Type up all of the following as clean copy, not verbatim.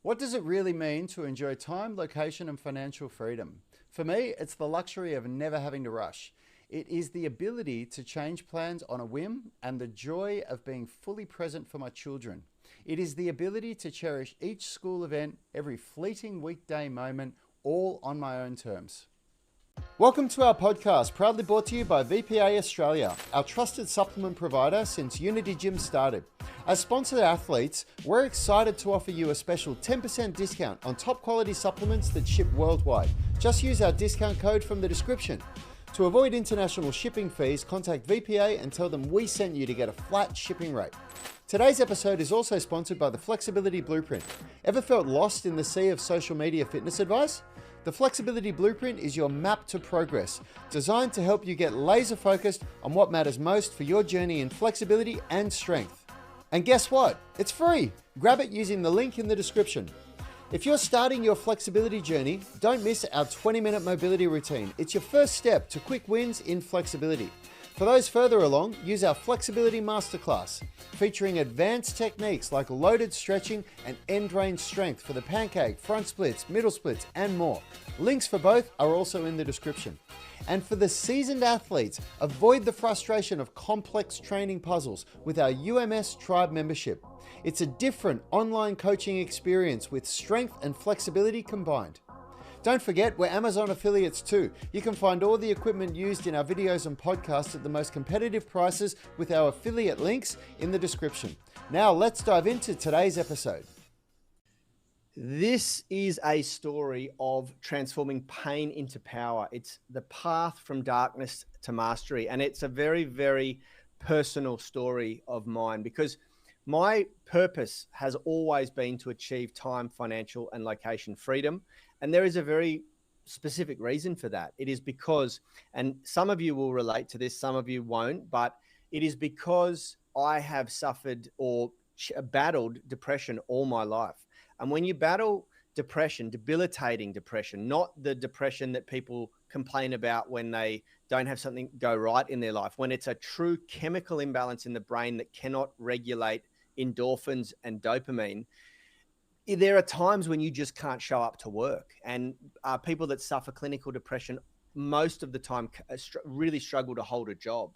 What does it really mean to enjoy time, location, and financial freedom? For me, it's the luxury of never having to rush. It is the ability to change plans on a whim and the joy of being fully present for my children. It is the ability to cherish each school event, every fleeting weekday moment, all on my own terms. Welcome to our podcast, proudly brought to you by VPA Australia, our trusted supplement provider since Unity Gym started. As sponsored athletes, we're excited to offer you a special 10% discount on top quality supplements that ship worldwide. Just use our discount code from the description. To avoid international shipping fees, contact VPA and tell them we sent you to get a flat shipping rate. Today's episode is also sponsored by the Flexibility Blueprint. Ever felt lost in the sea of social media fitness advice? The Flexibility Blueprint is your map to progress, designed to help you get laser focused on what matters most for your journey in flexibility and strength. And guess what? It's free. Grab it using the link in the description. If you're starting your flexibility journey, don't miss our 20-minute mobility routine. It's your first step to quick wins in flexibility. For those further along, use our Flexibility Masterclass, featuring advanced techniques like loaded stretching and end range strength for the pancake, front splits, middle splits, and more. Links for both are also in the description. And for the seasoned athletes, avoid the frustration of complex training puzzles with our UMS Tribe membership. It's a different online coaching experience with strength and flexibility combined. Don't forget, we're Amazon affiliates too. You can find all the equipment used in our videos and podcasts at the most competitive prices with our affiliate links in the description. Now let's dive into today's episode. This is a story of transforming pain into power. It's the path from darkness to mastery. And it's a very, very personal story of mine because my purpose has always been to achieve time, financial, and location freedom. And there is a very specific reason for that. It is because, and some of you will relate to this, some of you won't, but it is because I have suffered or battled depression all my life. And when you battle depression, debilitating depression, not the depression that people complain about when they don't have something go right in their life, when it's a true chemical imbalance in the brain that cannot regulate endorphins and dopamine, there are times when you just can't show up to work. And people that suffer clinical depression most of the time really struggle to hold a job.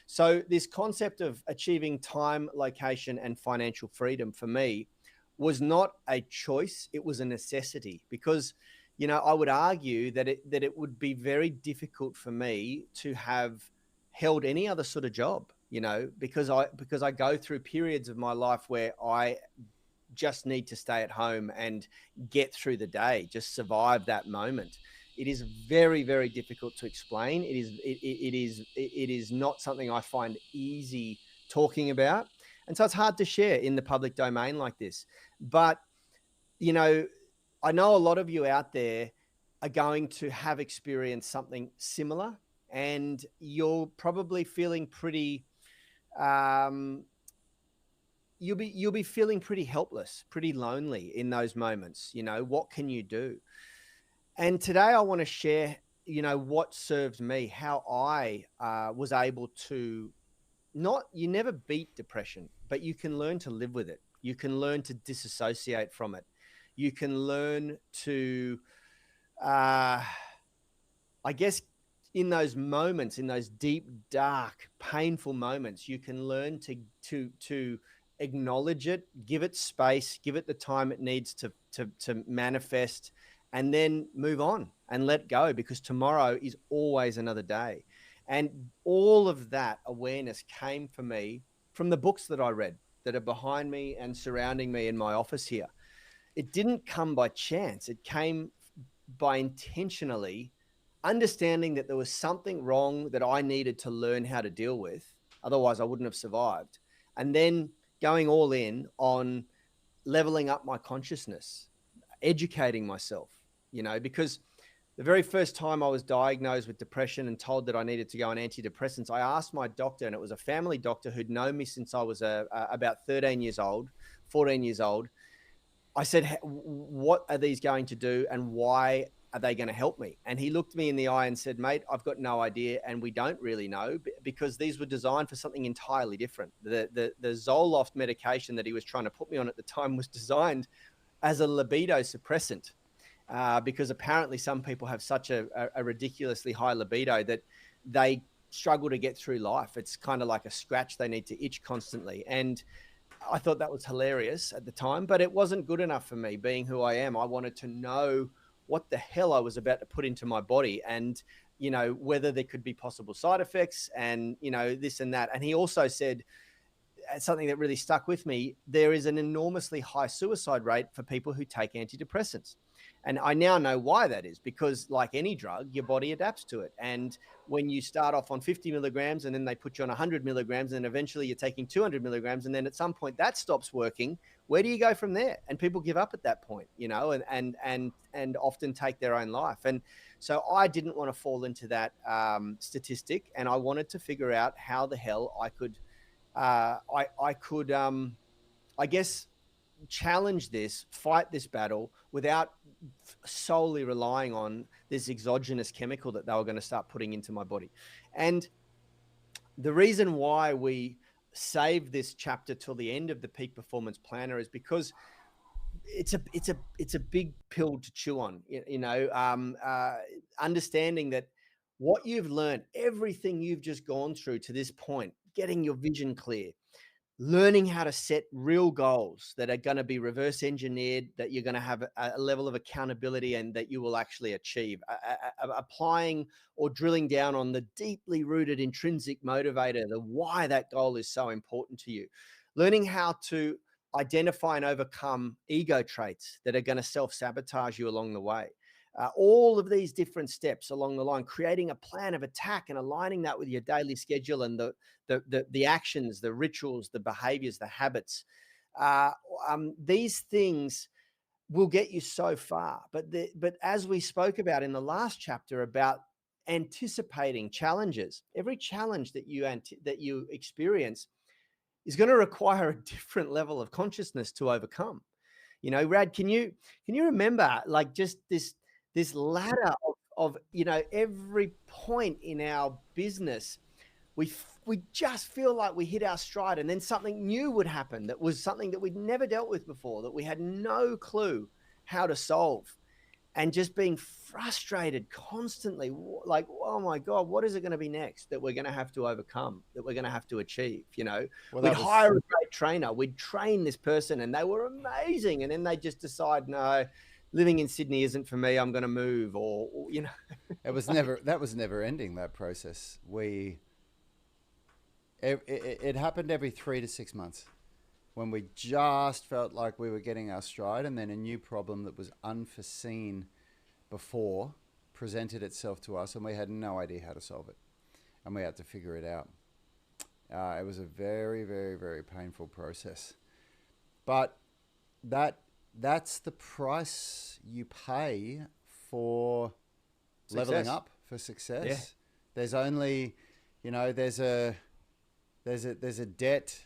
So this concept of achieving time, location, and financial freedom for me was not a choice. It was a necessity because, you know, I would argue that it would be very difficult for me to have held any other sort of job, you know, because I go through periods of my life where I just need to stay at home and get through the day, just survive that moment. It is very, very difficult to explain. It is not something I find easy talking about. And so it's hard to share in the public domain like this. But, you know, I know a lot of you out there are going to have experienced something similar, and you're probably feeling pretty, you'll be feeling pretty helpless, pretty lonely in those moments. You know, what can you do? And today I want to share, you know, what served me, how I was able to you never beat depression, but you can learn to live with it. You can learn to disassociate from it. You can learn to, I guess, in those moments, in those deep, dark, painful moments, you can learn to acknowledge it, give it space, give it the time it needs to manifest, and then move on and let go, because tomorrow is always another day. And all of that awareness came for me from the books that I read that are behind me and surrounding me in my office here. It didn't come by chance. It came by intentionally understanding that there was something wrong that I needed to learn how to deal with. Otherwise, I wouldn't have survived. And then going all in on leveling up my consciousness, educating myself, you know, because the very first time I was diagnosed with depression and told that I needed to go on antidepressants, I asked my doctor, and it was a family doctor who'd known me since I was about 13 years old, 14 years old. I said, what are these going to do and why are they going to help me? And he looked me in the eye and said, mate, I've got no idea. And we don't really know, because these were designed for something entirely different. The Zoloft medication that he was trying to put me on at the time was designed as a libido suppressant, because apparently some people have such a ridiculously high libido that they struggle to get through life. It's kind of like a scratch they need to itch constantly. And I thought that was hilarious at the time, but it wasn't good enough for me. Being who I am, I wanted to know what the hell I was about to put into my body, and whether there could be possible side effects, and this and that. And he also said something that really stuck with me: there is an enormously high suicide rate for people who take antidepressants. And I now know why that is, because like any drug, your body adapts to it. And when you start off on 50 milligrams and then they put you on 100 milligrams, and eventually you're taking 200 milligrams, and then at some point that stops working, where do you go from there? And people give up at that point, and often take their own life. And so I didn't want to fall into that statistic, and I wanted to figure out how the hell I could, I guess, challenge this, fight this battle without solely relying on this exogenous chemical that they were going to start putting into my body. And the reason why we saved this chapter till the end of the Peak Performance Planner is because it's a big pill to chew on. Understanding that what you've learned, everything you've just gone through to this point, getting your vision clear, learning how to set real goals that are going to be reverse engineered, that you're going to have a level of accountability and that you will actually achieve, applying or drilling down on the deeply rooted intrinsic motivator, the why that goal is so important to you, learning how to identify and overcome ego traits that are going to self-sabotage you along the way. All of these different steps along the line, creating a plan of attack and aligning that with your daily schedule and the actions, the rituals, the behaviors, the habits. These things will get you so far. But as we spoke about in the last chapter about anticipating challenges, every challenge that you experience is going to require a different level of consciousness to overcome. Rad, can you remember like just this ladder of every point in our business, we just feel like we hit our stride, and then something new would happen that was something that we'd never dealt with before, that we had no clue how to solve, and just being frustrated constantly, like, oh my God, what is it going to be next that we're going to have to overcome, that we're going to have to achieve? We'd hire a great trainer, we'd train this person, and they were amazing, and then they just decide, no, living in Sydney isn't for me, I'm going to move, or It was never ending, that process. It happened every 3 to 6 months when we just felt like we were getting our stride, and then a new problem that was unforeseen before presented itself to us, and we had no idea how to solve it, and we had to figure it out. It was a very, very, very painful process, but that's the price you pay for leveling up, for success. Yeah. There's only, there's a debt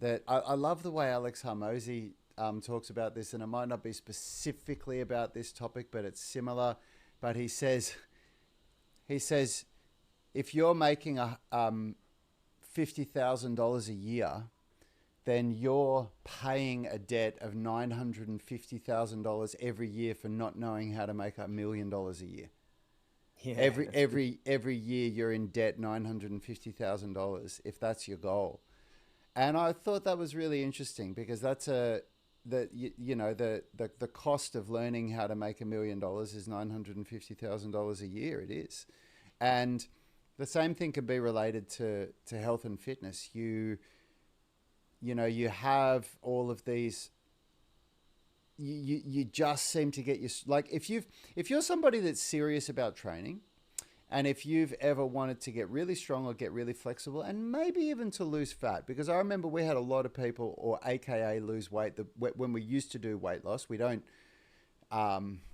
that I love the way Alex Hormozi talks about this, and it might not be specifically about this topic, but it's similar. But he says, if you're making $50,000 a year, then you're paying a debt of $950,000 every year for not knowing how to make $1 million a year. Yeah, every year you're in debt $950,000 if that's your goal. And I thought that was really interesting, because that's the cost of learning how to make $1 million is $950,000 a year. It is. And the same thing can be related to health and fitness. You have all of these, you just seem to get like, if you're somebody that's serious about training, and if you've ever wanted to get really strong or get really flexible, and maybe even to lose fat, because I remember we had a lot of people, or AKA lose weight, when we used to do weight loss. We don't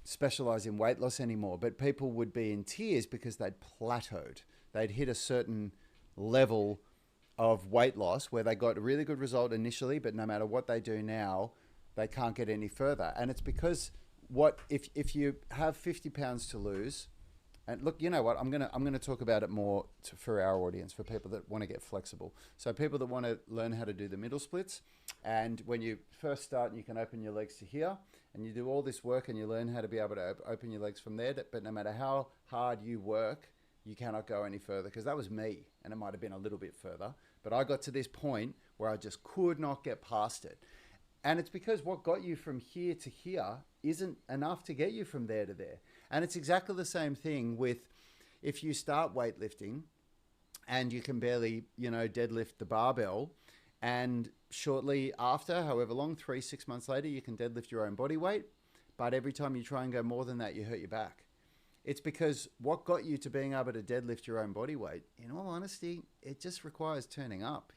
specialize in weight loss anymore, but people would be in tears because they'd plateaued. They'd hit a certain level of weight loss where they got a really good result initially, but no matter what they do now, they can't get any further. And it's because if you have 50 pounds to lose, and look, you know what, I'm gonna talk about it more for our audience, for people that want to get flexible. So people that want to learn how to do the middle splits, And when you first start, you can open your legs to here, and you do all this work and you learn how to be able to open your legs from there. But no matter how hard you work, you cannot go any further, because that was me, and it might have been a little bit further. But I got to this point where I just could not get past it. And it's because what got you from here to here isn't enough to get you from there to there. And it's exactly the same thing with if you start weightlifting and you can barely, deadlift the barbell, and shortly after, however long, 3-6 months later, you can deadlift your own body weight. But every time you try and go more than that, you hurt your back. It's because what got you to being able to deadlift your own body weight, in all honesty, it just requires turning up,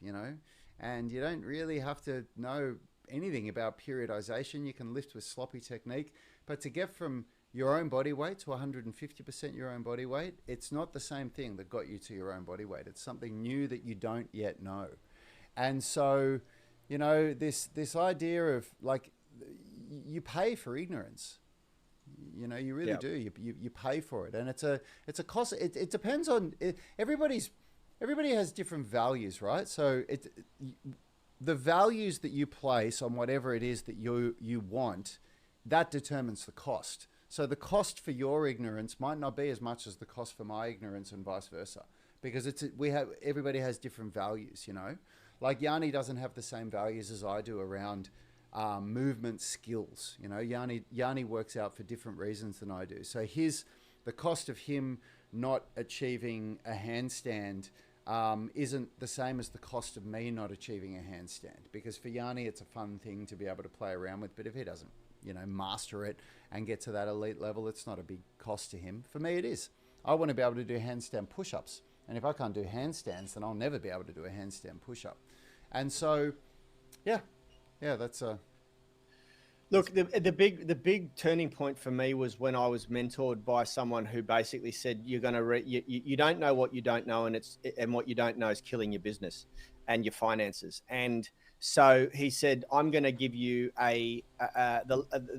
and you don't really have to know anything about periodization. You can lift with sloppy technique, but to get from your own body weight to 150% your own body weight, it's not the same thing that got you to your own body weight. It's something new that you don't yet know. And so, this idea of like, you pay for ignorance. You really do. You pay for it, and it's a cost. It depends on it. Everybody has different values, right? So the values that you place on whatever it is that you want, that determines the cost. So the cost for your ignorance might not be as much as the cost for my ignorance, and vice versa, because everybody has different values. Like Yanni doesn't have the same values as I do around movement skills. Yanni works out for different reasons than I do. So the cost of him not achieving a handstand isn't the same as the cost of me not achieving a handstand, because for Yanni it's a fun thing to be able to play around with, but if he doesn't master it and get to that elite level, it's not a big cost to him. For me it is. I want to be able to do handstand push-ups, and if I can't do handstands, then I'll never be able to do a handstand push-up. And so that's a look. The big turning point for me was when I was mentored by someone who basically said, "You're going to you don't know what you don't know, and what you don't know is killing your business and your finances." And so he said, "I'm going to give you the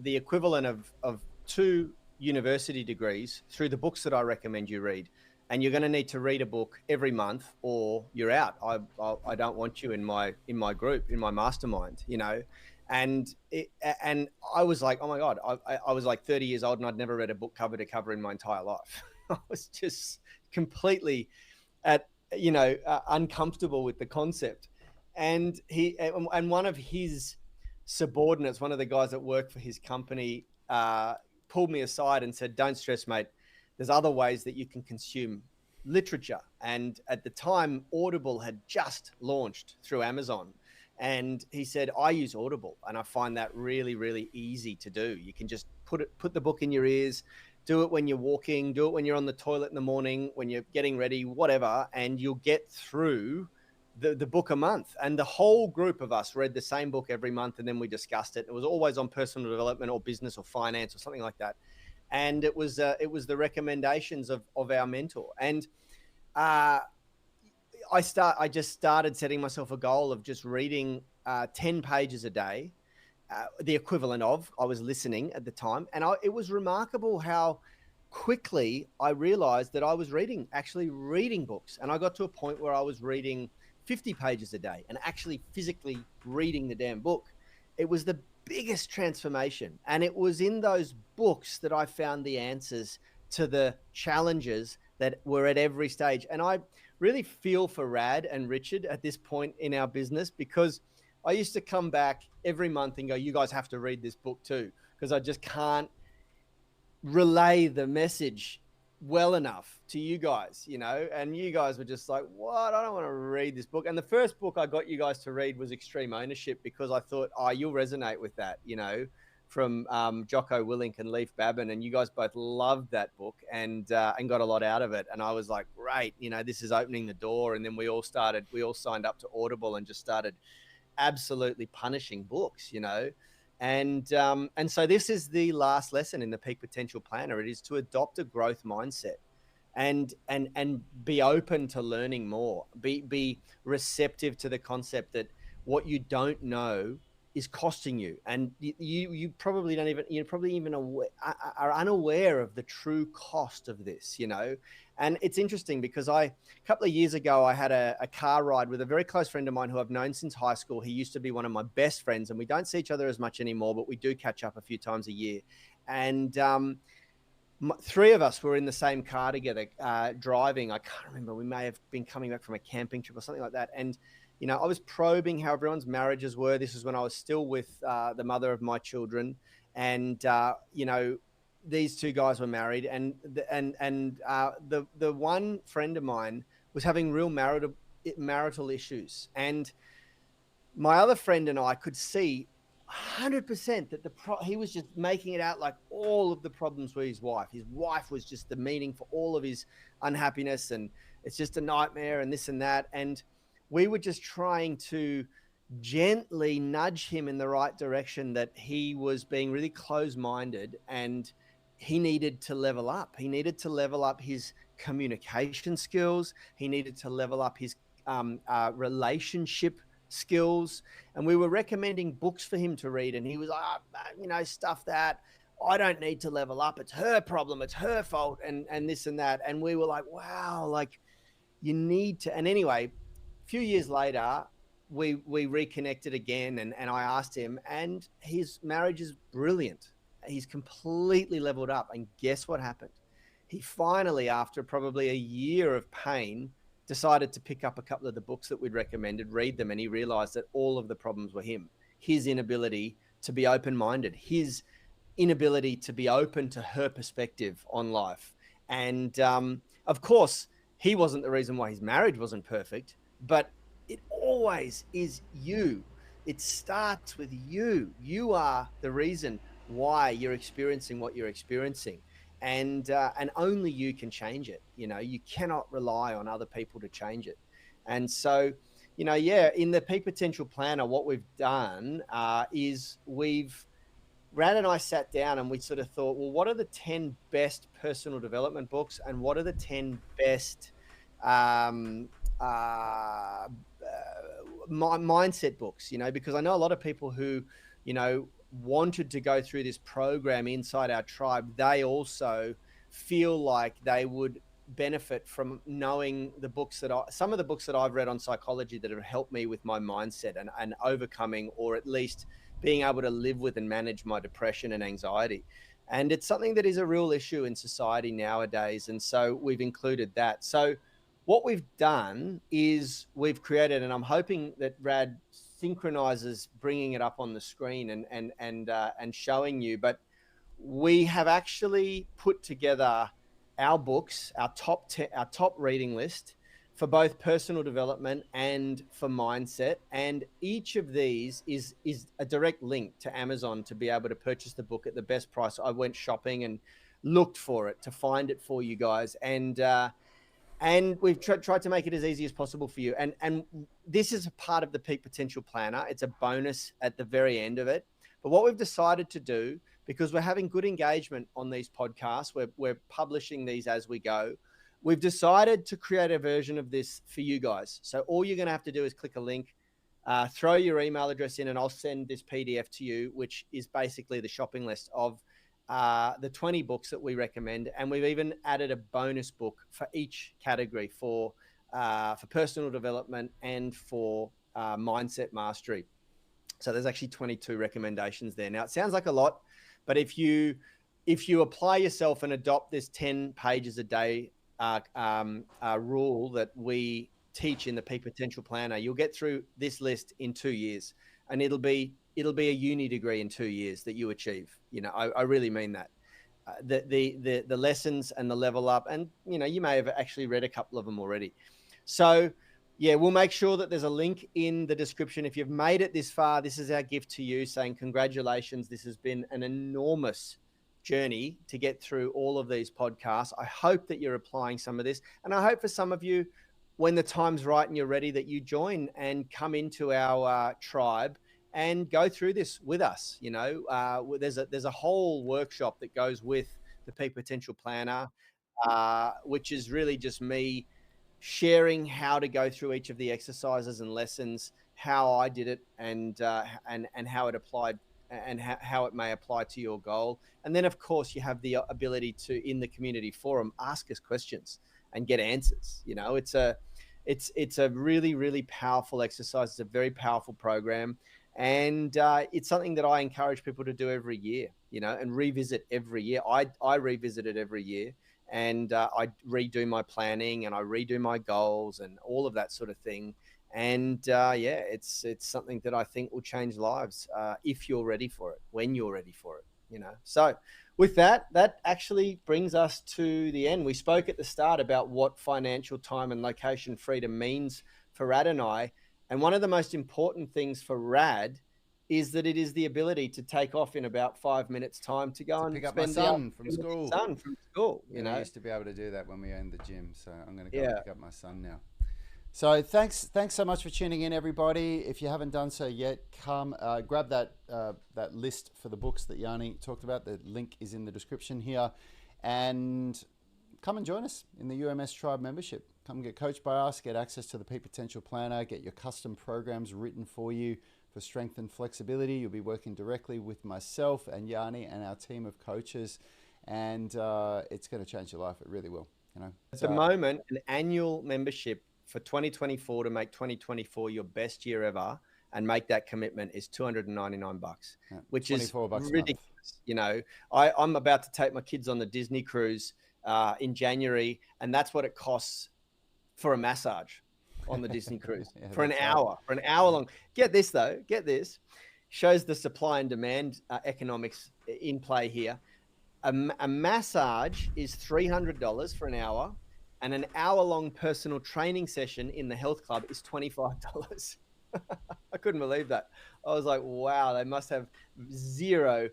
equivalent of 2 university degrees through the books that I recommend you read. And you're going to need to read a book every month, or you're out. I don't want you in my group, in my mastermind, And I was like, oh my God, I was like 30 years old and I'd never read a book cover to cover in my entire life. I was just completely uncomfortable with the concept. And one of his subordinates, one of the guys that worked for his company, pulled me aside and said, "Don't stress, mate. There's other ways that you can consume literature." And at the time, Audible had just launched through Amazon. And he said, "I use Audible, and I find that really, really easy to do. You can just put the book in your ears, do it when you're walking, do it when you're on the toilet in the morning, when you're getting ready, whatever, and you'll get through the book a month." And the whole group of us read the same book every month, and then we discussed it. It was always on personal development or business or finance or something like that. And it was the recommendations of our mentor. And I just started setting myself a goal of just reading 10 pages a day, the equivalent of, I was listening at the time. And it was remarkable how quickly I realized that I was actually reading books. And I got to a point where I was reading 50 pages a day and actually physically reading the damn book. It was the biggest transformation. And it was in those books that I found the answers to the challenges that were at every stage. And I really feel for Rad and Richard at this point in our business, because I used to come back every month and go, "You guys have to read this book too," because I just can't relay the message well enough to you guys, and you guys were just like, "What? I don't want to read this book." And the first book I got you guys to read was Extreme Ownership, because I thought, oh, you'll resonate with that, from Jocko Willink and Leif Babin, and you guys both loved that book and got a lot out of it. And I was like, great, this is opening the door. And then we all signed up to Audible and just started absolutely punishing books, And so this is the last lesson in the Peak Potential Planner. It is to adopt a growth mindset and be open to learning more, be receptive to the concept that what you don't know is costing you, and you probably don't even, you're probably even are unaware of the true cost of this, you know. And it's interesting because a couple of years ago, I had a car ride with a very close friend of mine who I've known since high school. He used to be one of my best friends, and we don't see each other as much anymore, but we do catch up a few times a year. And three of us were in the same car together, driving. I can't remember. We may have been coming back from a camping trip or something like that. And, you know, I was probing how everyone's marriages were. This was when I was still with the mother of my children. And, you know, these two guys were married. And the one friend of mine was having real marital issues. And my other friend and I could see 100% that he was just making it out like all of the problems were his wife. His wife was just the meaning for all of his unhappiness, and it's just a nightmare and this and that. And we were just trying to gently nudge him in the right direction, that he was being really close-minded and he needed to level up. He needed to level up his communication skills. He needed to level up his relationship skills. And we were recommending books for him to read, and he was like, you know, stuff that I don't need to level up, it's her problem, it's her fault, and this and that. And we were like, wow, like, you need to. And anyway, a few years later, we reconnected again, and I asked him, and his marriage is brilliant. He's completely leveled up. And guess what happened? He finally, after probably a year of pain, decided to pick up a couple of the books that we'd recommended, read them, and he realized that all of the problems were him. His inability to be open-minded, his inability to be open to her perspective on life. And of course, he wasn't the reason why his marriage wasn't perfect, but it always is you. It starts with you. You are the reason why you're experiencing what you're experiencing. And only you can change it. You know, you cannot rely on other people to change it. And so, you know, yeah, in the Peak Potential Planner, what we've done is Brad and I sat down and we sort of thought, well, what are the 10 best personal development books, and what are the 10 best mindset books, you know, because I know a lot of people who, you know, wanted to go through this program inside our tribe. They also feel like they would benefit from knowing the books some of the books that I've read on psychology that have helped me with my mindset and overcoming, or at least being able to live with and manage my depression and anxiety. And it's something that is a real issue in society nowadays. And so we've included that. So what we've done is we've created, and I'm hoping that Brad synchronizes bringing it up on the screen and showing you, but we have actually put together our books, our top reading list for both personal development and for mindset. And each of these is a direct link to Amazon to be able to purchase the book at the best price. I went shopping and looked for it to find it for you guys. And we've tried to make it as easy as possible for you. And this is a part of the Peak Potential Planner. It's a bonus at the very end of it. But what we've decided to do, because we're having good engagement on these podcasts, we're publishing these as we go, we've decided to create a version of this for you guys. So all you're going to have to do is click a link, throw your email address in, and I'll send this PDF to you, which is basically the shopping list of the 20 books that we recommend. And we've even added a bonus book for each category for personal development and for mindset mastery. So there's actually 22 recommendations there. Now, it sounds like a lot, but if you apply yourself and adopt this 10 pages a day rule that we teach in the Peak Potential Planner, you'll get through this list in 2 years, and it'll be a uni degree in 2 years that you achieve. You know, I really mean that. The lessons and the level up, and you know, you may have actually read a couple of them already. So yeah, we'll make sure that there's a link in the description. If you've made it this far, this is our gift to you, saying congratulations. This has been an enormous journey to get through all of these podcasts. I hope that you're applying some of this, and I hope for some of you, when the time's right and you're ready, that you join and come into our tribe and go through this with us. You know, there's a whole workshop that goes with the Peak Potential Planner, which is really just me sharing how to go through each of the exercises and lessons how I did it, and how it applied, and how it may apply to your goal. And then, of course, you have the ability to, in the community forum, ask us questions and get answers. You know, it's a really, really powerful exercise. It's a very powerful program, and it's something that I encourage people to do every year. You know, and revisit every year. I revisit it every year, and I redo my planning, and I redo my goals and all of that sort of thing. And yeah, it's something that I think will change lives if you're ready for it, when you're ready for it. You know, so with that, that actually brings us to the end. We spoke at the start about what financial time and location freedom means for Rad and I. And one of the most important things for Rad is that it is the ability to take off in about 5 minutes time to go To and pick up my spend the son from afternoon with school. his son from school, you And we know? used to be able to do that when we owned the gym. So I'm going to go Yeah. pick up my son now. So thanks so much for tuning in, everybody. If you haven't done so yet, come grab that list for the books that Yanni talked about. The link is in the description here, and come and join us in the UMS Tribe membership. Come get coached by us, get access to the Peak Potential Planner, get your custom programs written for you for strength and flexibility. You'll be working directly with myself and Yanni and our team of coaches, and it's going to change your life. It really will. You know, At the moment, an annual membership for 2024 to make 2024 your best year ever and make that commitment is $299, which is ridiculous. You know, I'm about to take my kids on the Disney cruise in January, and that's what it costs for a massage on the Disney cruise for an hour long. Get this though, get this. Shows the supply and demand economics in play here. A massage is $300 for an hour, and an hour-long personal training session in the health club is $25. I couldn't believe that. I was like, wow, they must have zero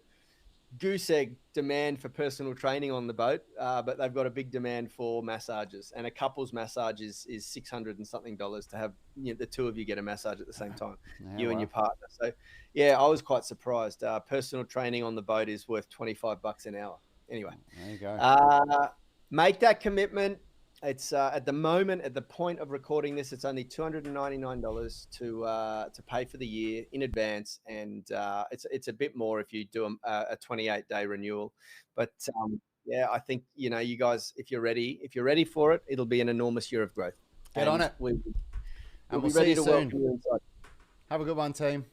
goose egg demand for personal training on the boat, but they've got a big demand for massages. And a couple's massage is $600 and something to have, you know, the two of you get a massage at the same time, and your partner. So yeah, I was quite surprised. Personal training on the boat is worth $25 an hour. Anyway, there you go. Make that commitment. It's at the moment, at the point of recording this, it's only $299 to pay for the year in advance, and it's a bit more if you do a 28-day renewal. But yeah, I think, you know, you guys, if you're ready for it, it'll be an enormous year of growth. Get on it. We'll and be ready to welcome you inside. Have a good one, team.